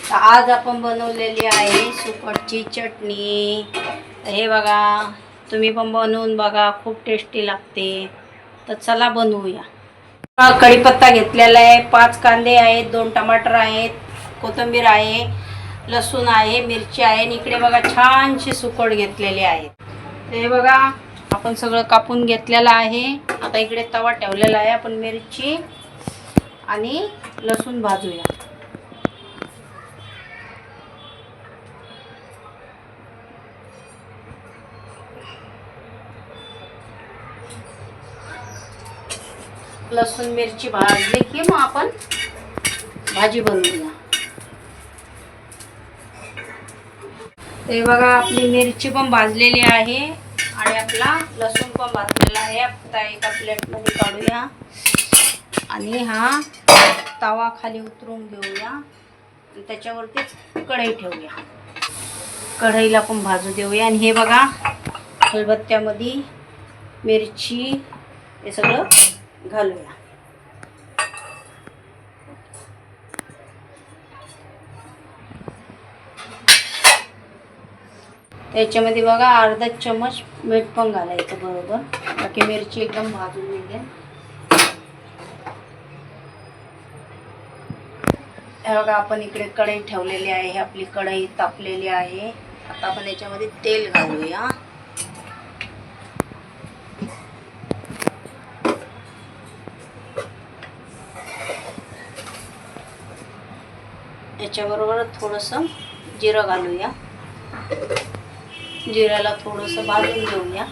तर आज आपण बनवलेली आहे सुकटची चटणी। हे बघा, तुम्ही पण बनवून बघा, खूप टेस्टी लागते। तर चला बनवूया। कढीपत्ता घेतलेला आहे, 5 कांदे आहेत, 2 टमाटर आहेत, कोथिंबीर आहे, लसूण आहे, मिरची आहे आणि इकडे बघा छानशी सुकट घेतलेली आहे। हे बघा आपण सगळं कापून घेतलेलं आहे। आता इकडे तवा ठेवलेला आहे, आपण मिरची आणि लसूण भाजूया। लसूण मिरची भाजली की मग आपण भाजी बनवूया। हे बघा आपली मिरची पण भाजलेली आहे आणि आपला लसूण पण भाजलेला आहे। आता एका प्लेटमध्ये काढूया आणि हा तवा खाली उतरून घेऊया आणि त्याच्यावरती कढई ठेवूया। कढईला पण भाजू देऊया आणि हे बघा खलबत्त्यामध्ये मिरची हे सगळं घालूया। त्याच्यामध्ये बघा अर्धा चमच मीठ पण घालायचं बरोबर, बाकी मिरची एकदम भाजून निघेल। हे बघा आपण इकडे कढई ठेवलेली आहे, आपली कढई तापलेली आहे। आता आपण याच्यामध्ये तेल घालूया। याच्याबरोबर थोडंसं जिरं घालूया। जिऱ्याला थोडंसं भाजून घेऊया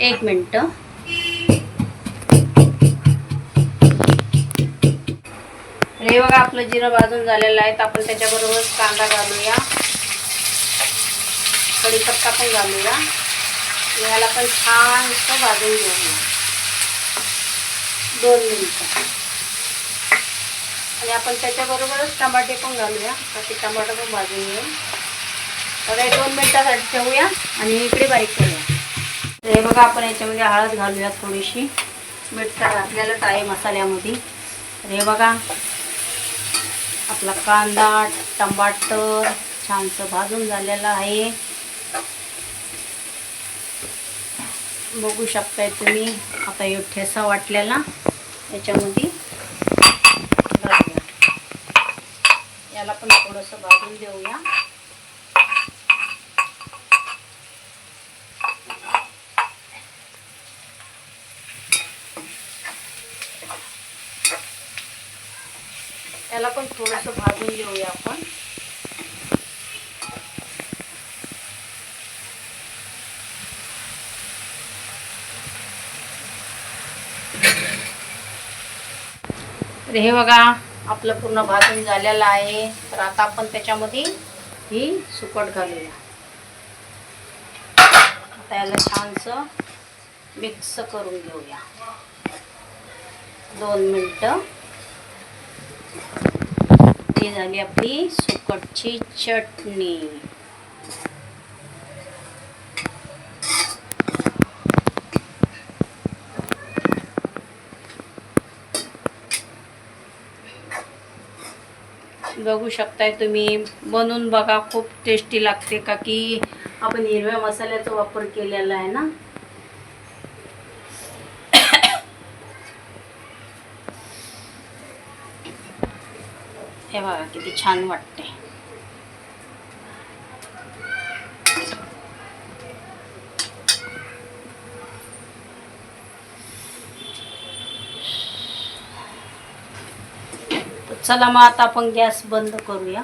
1 मिनिट। हे बघा आपलं जिरं भाजून झालेलं आहे, तर आपण त्याच्याबरोबर कांदा घालूया, कढीपत्ता पण घालूया। याला पण छानसं भाजून घेऊया 2 मिनिटं। आणि आपण त्याच्याबरोबरच टमाटे पण घालूया, तर टमाटर पण भाजून घेऊ। तर 2 मिनिटासाठी ठेवूया आणि इकडे बारीक करूया। हे बघा आपण याच्यामध्ये हळद घालूया थोडीशी, मीठ घातलेलं आहे मसाल्यामध्ये। हे बघा आपला कांदा टमाटर छानसं भाजून झालेला आहे, बघू शकताय तुम्ही। आता हे ठेसा वाटलेला याच्यामध्ये घालूया, याला पण थोडंसं भाजून देऊया। याला पण थोडंसं भाजून घेऊया आपण। तर हे बघा आपलं पूर्ण भाजून झालेलं आहे। तर आता आपण त्याच्यामध्ये ही सुकट घालूया। आता याला छानसं मिक्स करून घेऊया 2 मिनिटं। ही झाली आपली सुकटची चटणी। बघू शकताय तुम्ही, बनवून बघा, खूप टेस्टी लागते। का की आपण हिरव्या मसाल्याचा वापर केलेला आहे ना। हे बघा किती छान वाटते। चला मग आता आपण गॅस बंद करूया।